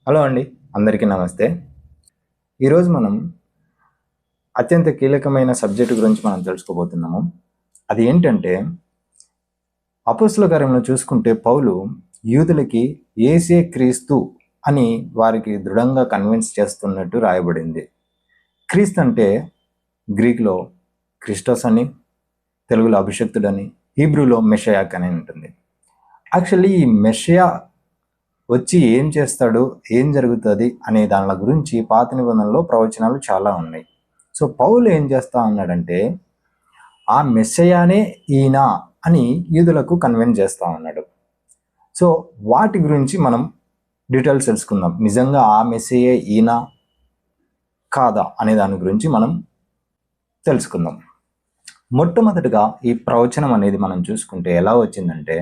Hello అండి, అందరికీ నమస్తే. ఈరోజు మనం అత్యంత కీలకమైన సబ్జెక్టు గురించి మనం తెలుసుకోబోతున్నాము. అది ఏంటంటే, అపోస్తల కార్యంలో చూసుకుంటే పౌలు యూదులకి యేసే క్రీస్తు అని వారికి దృఢంగా కన్విన్స్ చేస్తున్నట్టు రాయబడింది. క్రీస్తు అంటే గ్రీక్లో క్రిస్టోస్ అని, తెలుగులో అభిషక్తుడని, హీబ్రూలో మెషయాక్ అని ఉంటుంది. యాక్చువల్లీ ఈ మెషయా వచ్చి ఏం చేస్తాడు, ఏం జరుగుతుంది అనే దాని గురించి పాత నిబంధనలో ప్రవచనాలు చాలా ఉన్నాయి. సో పౌలు ఏం చేస్తా ఉన్నాడంటే, ఆ మెస్సయానే ఈయన అని యూదులకు కన్విన్స్ చేస్తూ ఉన్నాడు. సో వాటి గురించి మనం డీటెయిల్స్ తెలుసుకుందాం. నిజంగా ఆ మెస్సయే ఈయన కాదా అనే దాని గురించి మనం తెలుసుకుందాం. మొట్టమొదటిగా ఈ ప్రవచనం అనేది మనం చూసుకుంటే ఎలా వచ్చిందంటే,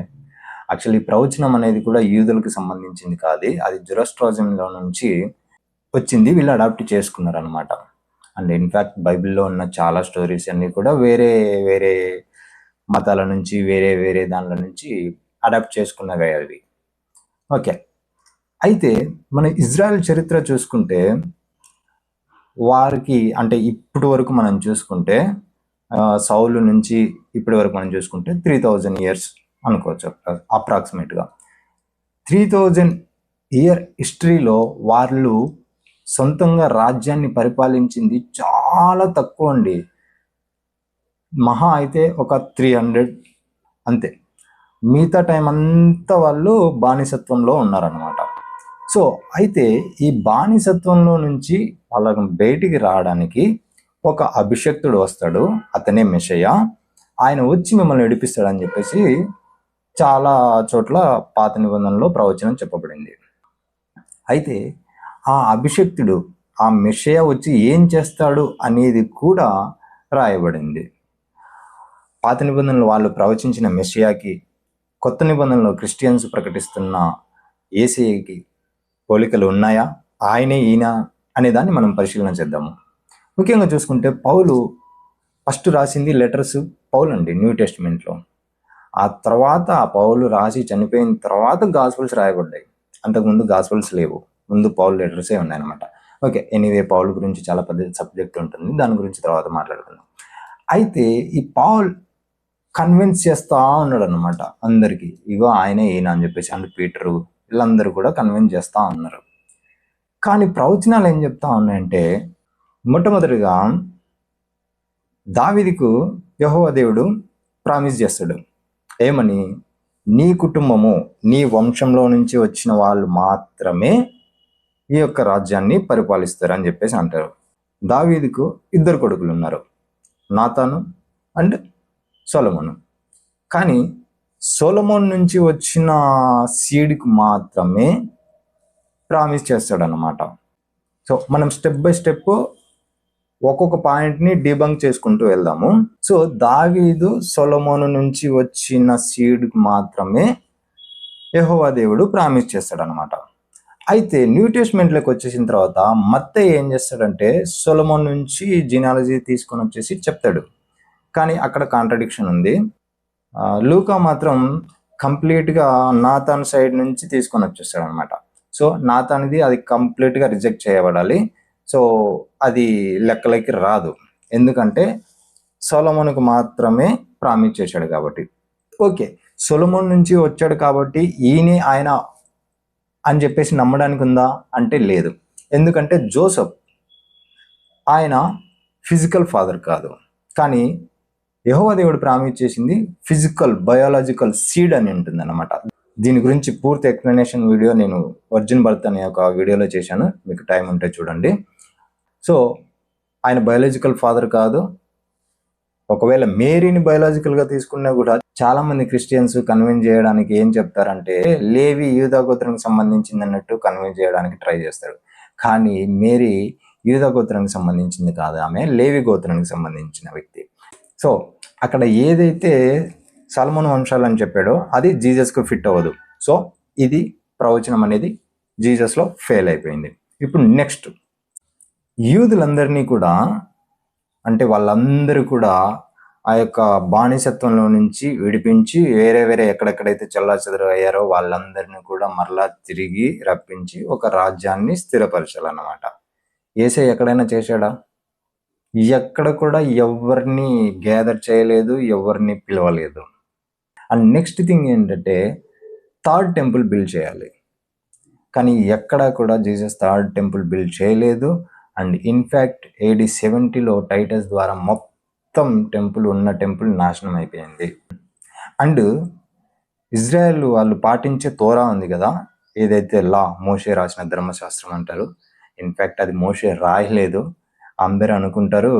యాక్చువల్లీ ప్రవచనం అనేది కూడా యూదులకు సంబంధించింది కాదు, అది జొరాస్ట్రిజంలో నుంచి వచ్చింది. వీళ్ళు అడాప్ట్ చేసుకున్నారు అనమాట. అండ్ ఇన్ఫ్యాక్ట్ బైబిల్లో ఉన్న చాలా స్టోరీస్ అన్నీ కూడా వేరే వేరే మతాల నుంచి వేరే దానిల నుంచి అడాప్ట్ చేసుకున్నవే అవి. ఓకే, అయితే మన ఇజ్రాయెల్ చరిత్ర చూసుకుంటే వారికి అంటే ఇప్పటి వరకు మనం చూసుకుంటే సౌలు నుంచి ఇప్పటి వరకు మనం చూసుకుంటే 3000 years అనుకోవచ్చు అప్రాక్సిమేట్గా. 3000 year హిస్టరీలో వాళ్ళు సొంతంగా రాజ్యాన్ని పరిపాలించింది చాలా తక్కువ అండి. మహా అయితే ఒక 300 అంతే. మిగతా టైం అంతా వాళ్ళు బానిసత్వంలో ఉన్నారనమాట. సో అయితే ఈ బానిసత్వంలో నుంచి వాళ్ళకు బయటికి రావడానికి ఒక అభిషక్తుడు వస్తాడు, అతనే మెషయా. ఆయన వచ్చి మిమ్మల్ని నడిపిస్తాడని చెప్పేసి చాలా చోట్ల పాత నిబంధనలో ప్రవచనం చెప్పబడింది. అయితే ఆ అభిషక్తుడు, ఆ మెషయా వచ్చి ఏం చేస్తాడు అనేది కూడా రాయబడింది. పాత నిబంధనలు వాళ్ళు ప్రవచించిన మెషయాకి, కొత్త నిబంధనలో క్రిస్టియన్స్ ప్రకటిస్తున్న యేసయ్యకి పోలికలు ఉన్నాయా, ఆయనే ఈయన అనే దాన్ని మనం పరిశీలన చేద్దాము. ముఖ్యంగా చూసుకుంటే పౌలు ఫస్ట్ రాసింది లెటర్స్ పౌలు అండి న్యూ టెస్టిమెంట్లో. ఆ తర్వాత ఆ పౌలు రాసి చనిపోయిన తర్వాత గాస్పుల్స్ రాయబడ్డాయి. అంతకుముందు గాస్పుల్స్ లేవు, ముందు పౌలు లెటర్సే ఉన్నాయన్నమాట. ఓకే, ఎనీవే పౌలు గురించి చాలా పెద్ద సబ్జెక్ట్ ఉంటుంది, దాని గురించి తర్వాత మాట్లాడుకుందాం. అయితే ఈ పౌల్ కన్విన్స్ చేస్తూ ఉన్నాడు అనమాట అందరికీ, ఇగో ఆయనే ఈయన అని చెప్పేసి. అండ్ పీటరు వీళ్ళందరూ కూడా కన్విన్స్ చేస్తూ ఉన్నారు. కానీ ప్రవచనాలు ఏం చెప్తా ఉన్నాయంటే, మొట్టమొదటిగా దావీదుకు యెహోవా దేవుడు ప్రామిస్ చేస్తాడు. ఏమని? నీ కుటుంబము, నీ వంశంలో నుంచి వచ్చిన వాళ్ళు మాత్రమే ఈ యొక్క రాజ్యాన్ని పరిపాలిస్తారు అని చెప్పేసి అంటారు. దావీదుకు 2 కొడుకులు ఉన్నారు, నాతాను అండ్ సొలొమోను. కానీ సొలొమోన్ నుంచి వచ్చిన సీడ్కి మాత్రమే ప్రామిస్ చేస్తాడనమాట. సో మనం స్టెప్ బై స్టెప్ ఒక్కొక్క పాయింట్ని డిబంక్ చేసుకుంటూ వెళ్దాము. సో దావీదు సొలొమోను నుంచి వచ్చిన సీడ్కి మాత్రమే యెహోవా దేవుడు ప్రామిస్ చేస్తాడనమాట. అయితే న్యూ టెస్ట్మెంట్లోకి వచ్చేసిన తర్వాత మత్తయి ఏం చేస్తాడంటే, సొలొమోన్ నుంచి జీనాలజీ తీసుకొని వచ్చేసి చెప్తాడు. కానీ అక్కడ కాంట్రడిక్షన్ ఉంది. లూకా మాత్రం కంప్లీట్గా నాతాన్ సైడ్ నుంచి తీసుకొని వచ్చేస్తాడు అనమాట. సో నాతాన్ది అది కంప్లీట్గా రిజెక్ట్ చేయబడాలి. సో అది లెక్కలకి రాదు, ఎందుకంటే సొలొమోనుకు మాత్రమే ప్రామిస్ చేశాడు కాబట్టి. ఓకే, సొలొమోన్ నుంచి వచ్చాడు కాబట్టి ఈయనే ఆయన అని చెప్పేసి నమ్మడానికి ఉందా అంటే లేదు. ఎందుకంటే జోసెఫ్ ఆయన ఫిజికల్ ఫాదర్ కాదు, కానీ యెహోవా దేవుడు ప్రామిస్ చేసింది ఫిజికల్ బయాలజికల్ సీడ్ అని ఉంటుంది అన్నమాట. దీని గురించి పూర్తి ఎక్స్ప్లెనేషన్ వీడియో నేను వర్జిన్ బర్త్ అనే ఒక వీడియోలో చేశాను, మీకు టైం ఉంటే చూడండి. సో ఆయన బయాలజికల్ ఫాదర్ కాదు. ఒకవేళ మేరీని బయాలజికల్గా తీసుకున్నా కూడా చాలా మంది క్రిస్టియన్స్ కన్విన్స్ చేయడానికి ఏం చెప్తారంటే, లేవి యూదా గోత్రానికి సంబంధించింది అన్నట్టు కన్విన్స్ చేయడానికి ట్రై చేస్తాడు. కానీ మేరీ యూదా గోత్రానికి సంబంధించింది కాదు, ఆమె లేవి గోత్రానికి సంబంధించిన వ్యక్తి. సో అక్కడ ఏదైతే సల్మోన్ వంశాలు అని చెప్పాడో అది జీసస్కు ఫిట్ అవ్వదు. సో ఇది ప్రవచనం అనేది జీసస్లో ఫెయిల్ అయిపోయింది. ఇప్పుడు నెక్స్ట్, యూదులందరినీ కూడా అంటే వాళ్ళందరూ కూడా ఆ యొక్క బానిసత్వంలో నుంచి విడిపించి వేరే వేరే ఎక్కడెక్కడైతే చెల్లాచెదరు అయ్యారో వాళ్ళందరినీ కూడా మరలా తిరిగి రప్పించి ఒక రాజ్యాన్ని స్థిరపరచాలన్నమాట. యేసయ్య ఎక్కడైనా చేశాడా? ఎక్కడ కూడా ఎవరిని గ్యాదర్ చేయలేదు, ఎవరిని పిలవలేదు. అండ్ నెక్స్ట్ థింగ్ ఏంటంటే థర్డ్ టెంపుల్ బిల్డ్ చేయాలి. కానీ ఎక్కడా కూడా జీసస్ థర్డ్ టెంపుల్ బిల్డ్ చేయలేదు. అండ్ ఇన్ఫ్యాక్ట్ AD 70లో టైటస్ ద్వారా మొత్తం టెంపుల్ ఉన్న టెంపుల్ నాశనం అయిపోయింది. అండ్ ఇజ్రాయెల్ వాళ్ళు పాటించే తోరా ఉంది కదా, ఏదైతే లా, మోషే రాసిన ధర్మశాస్త్రం అంటారు. ఇన్ఫ్యాక్ట్ అది మోషే రాయలేదు. అందరూ అనుకుంటారు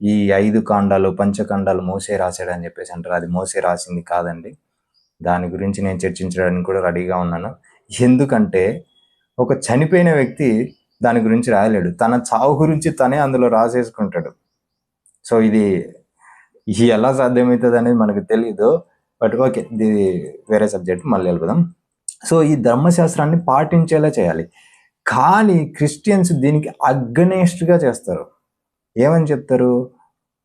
ఈ 5 కాండాలు పంచకాండాలు మోసే రాశాడని చెప్పేసి అంటారు. అది మోసే రాసింది కాదండి. దాని గురించి నేను చర్చించడానికి కూడా రెడీగా ఉన్నాను. ఎందుకంటే ఒక చనిపోయిన వ్యక్తి దాని గురించి రాయలేడు, తన చావు గురించి తనే అందులో రాసేసుకుంటాడు. సో ఇది ఎలా సాధ్యమవుతుంది అనేది మనకు తెలియదు. బట్ ఓకే, ఇది వేరే సబ్జెక్ట్, మళ్ళీ వెళ్ళిపోదాం. సో ఈ ధర్మశాస్త్రాన్ని పాటించేలా చేయాలి. కానీ క్రిస్టియన్స్ దీనికి అగనెస్ట్గా చేస్తారు. ఏమని చెప్తారు?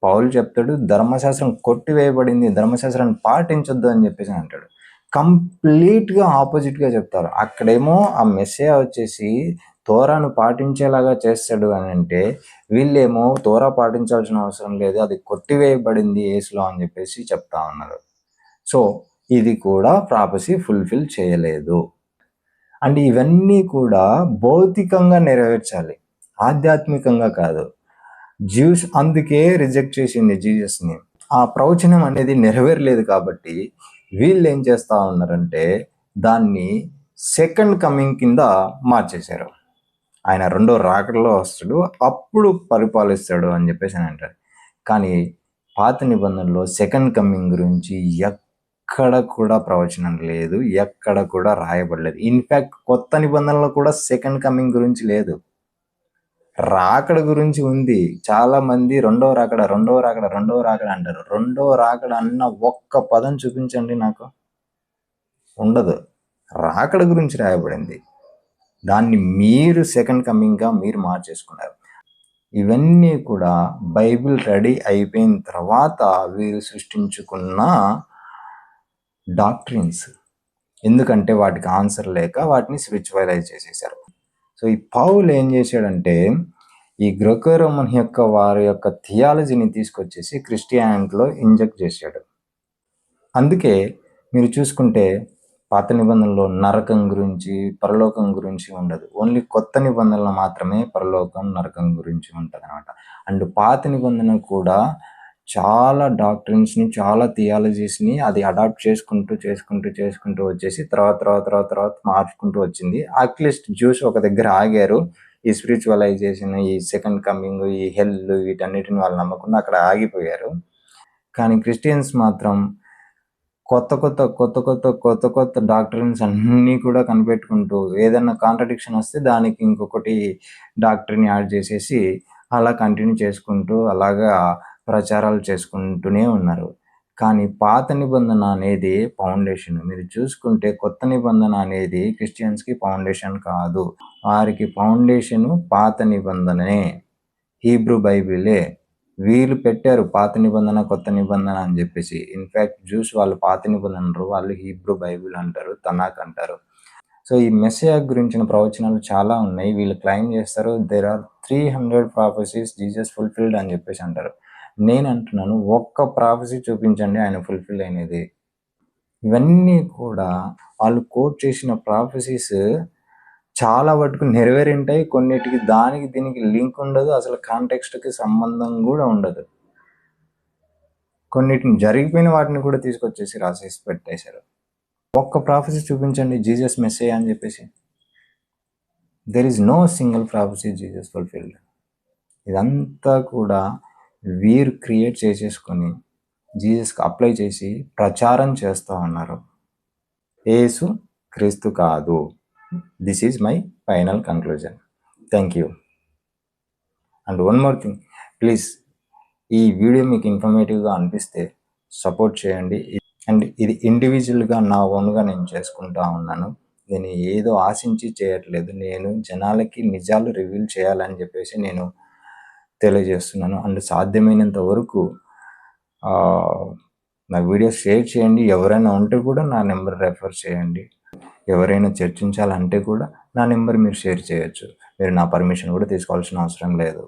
పౌలు చెప్తాడు ధర్మశాస్త్రం కొట్టివేయబడింది, ధర్మశాస్త్రాన్ని పాటించొద్దు అని చెప్పేసి అంటాడు. కంప్లీట్గా ఆపోజిట్గా చెప్తారు. అక్కడేమో ఆ మెస్సియా వచ్చేసి తోరాను పాటించేలాగా చేస్తాడు అని అంటే, వీళ్ళేమో తోరా పాటించాల్సిన అవసరం లేదు, అది కొట్టివేయబడింది యేసులో అని చెప్పేసి చెప్తా ఉన్నారు. సో ఇది కూడా ప్రాపసీ ఫుల్ఫిల్ చేయలేదు. అండ్ ఇవన్నీ కూడా భౌతికంగా నెరవేర్చాలి, ఆధ్యాత్మికంగా కాదు. జ్యూస్ అందుకే రిజెక్ట్ చేసింది జీసస్ని. ఆ ప్రవచనం అనేది నెరవేరలేదు కాబట్టి వీళ్ళు ఏం చేస్తూ ఉన్నారంటే దాన్ని సెకండ్ కమింగ్ కింద మార్చేశారు. ఆయన రెండో రాకడలో వస్తాడు, అప్పుడు పరిపాలిస్తాడు అని చెప్పేసి అని అంటారు. కానీ పాత నిబంధనలో సెకండ్ కమింగ్ గురించి ఎక్కడ కూడా ప్రవచనం లేదు, ఎక్కడ కూడా రాయబడలేదు. ఇన్ఫ్యాక్ట్ కొత్త నిబంధనలో కూడా సెకండ్ కమింగ్ గురించి లేదు. రాకడ గురించి ఉంది. చాలా మంది రెండో రాకడ అంటారు. రెండో రాకడ అన్న ఒక్క పదం చూపించండి నాకు. ఉండదు. రాకడ గురించి రాయబడింది, దాన్ని మీరు సెకండ్ కమింగ్గా మీరు మార్చేసుకున్నారు. ఇవన్నీ కూడా బైబిల్ రెడీ అయిపోయిన తర్వాత వీరు సృష్టించుకున్న డాక్ట్రిన్స్. ఎందుకంటే వాటికి ఆన్సర్ లేక వాటిని స్పిరిచువలైజ్ చేసేసారు. సో ఈ పౌలు ఏం చేశాడంటే ఈ గ్రెకో రోమన్ యొక్క వారి యొక్క థియాలజీని తీసుకొచ్చేసి క్రిస్టియానిటీలో ఇంజెక్ట్ చేశాడు. అందుకే మీరు చూసుకుంటే పాత నిబంధనలో నరకం గురించి పరలోకం గురించి ఉండదు. ఓన్లీ కొత్త నిబంధనలు మాత్రమే పరలోకం నరకం గురించి ఉంటుంది అనమాట. అండ్ పాత నిబంధన కూడా చాలా డాక్ట్రిన్స్ని, చాలా థియాలజీస్ని అది అడాప్ట్ చేసుకుంటూ వచ్చేసి తర్వాత మార్చుకుంటూ వచ్చింది. అట్లీస్ట్ జ్యూస్ ఒక దగ్గర ఆగారు. ఈ స్పిరిచువలైజేషన్, ఈ సెకండ్ కమింగ్, ఈ హెల్, వీటన్నిటిని వాళ్ళు నమ్మకుండా అక్కడ ఆగిపోయారు. కానీ క్రిస్టియన్స్ మాత్రం కొత్త డాక్ట్రిన్స్ అన్నీ కూడా కనిపెట్టుకుంటూ ఏదైనా కాంట్రడిక్షన్ వస్తే దానికి ఇంకొకటి డాక్ట్రిన్ యాడ్ చేసేసి అలా కంటిన్యూ చేసుకుంటూ అలాగా ప్రచారాలు చేసుకుంటూనే ఉన్నారు. కానీ పాత నిబంధన అనేది ఫౌండేషన్. మీరు చూసుకుంటే కొత్త నిబంధన అనేది క్రిస్టియన్స్కి ఫౌండేషన్ కాదు, వారికి ఫౌండేషను పాత నిబంధనే, హీబ్రూ బైబిలే. వీళ్ళు పెట్టారు పాత నిబంధన కొత్త నిబంధన అని చెప్పేసి. ఇన్ఫ్యాక్ట్ జ్యూస్ వాళ్ళు పాత నిబంధనలు, వాళ్ళు హీబ్రూ బైబిల్ అంటారు, తనాక్ అంటారు. సో ఈ మెస్సియా గురించిన ప్రవచనాలు చాలా ఉన్నాయి. వీళ్ళు క్లైమ్ చేస్తారు there are 300 prophecies Jesus fulfilled అని చెప్పేసి అంటారు. నేను అంటున్నాను ఒక్క ప్రాఫెసీ చూపించండి ఆయన ఫుల్ఫిల్ అయినది. ఇవన్నీ కూడా వాళ్ళు కోట్ చేసిన ప్రాఫెసీస్ చాలా వరకు నెరవేరింటాయి, కొన్నిటికి దానికి దీనికి లింక్ ఉండదు, అసలు కాంటెక్స్ట్కి సంబంధం కూడా ఉండదు. కొన్నిటిని జరిగిపోయిన వాటిని కూడా తీసుకొచ్చేసి రాసేసి పెట్టేశారు. ఒక్క ప్రాఫెసీ చూపించండి జీసస్ మెస్సియా అని చెప్పేసి. There is no single prophecy Jesus fulfilled. ఇదంతా కూడా వీరు క్రియేట్ చేసేసుకొని జీసస్కి అప్లై చేసి ప్రచారం చేస్తూ ఉన్నారు. యేసు క్రీస్తు కాదు. This is my final conclusion. Thank you. And one more thing, please ఈ వీడియో మీకు ఇన్ఫర్మేటివ్గా అనిపిస్తే సపోర్ట్ చేయండి. అండ్ ఇది ఇండివిజువల్గా నా ఓన్గా నేను చేసుకుంటా ఉన్నాను. నేను ఏదో ఆశించి చేయట్లేదు, నేను జనాలకి నిజాలు రివీల్ చేయాలని చెప్పేసి నేను తెలియజేస్తున్నాను. అండ్ సాధ్యమైనంత వరకు నా వీడియో షేర్ చేయండి. ఎవరైనా ఉంటే కూడా నా నెంబర్ రెఫర్ చేయండి. ఎవరైనా చర్చించాలంటే కూడా నా నెంబర్ మీరు షేర్ చేయొచ్చు. మీరు నా పర్మిషన్ కూడా తీసుకోవాల్సిన అవసరం లేదు.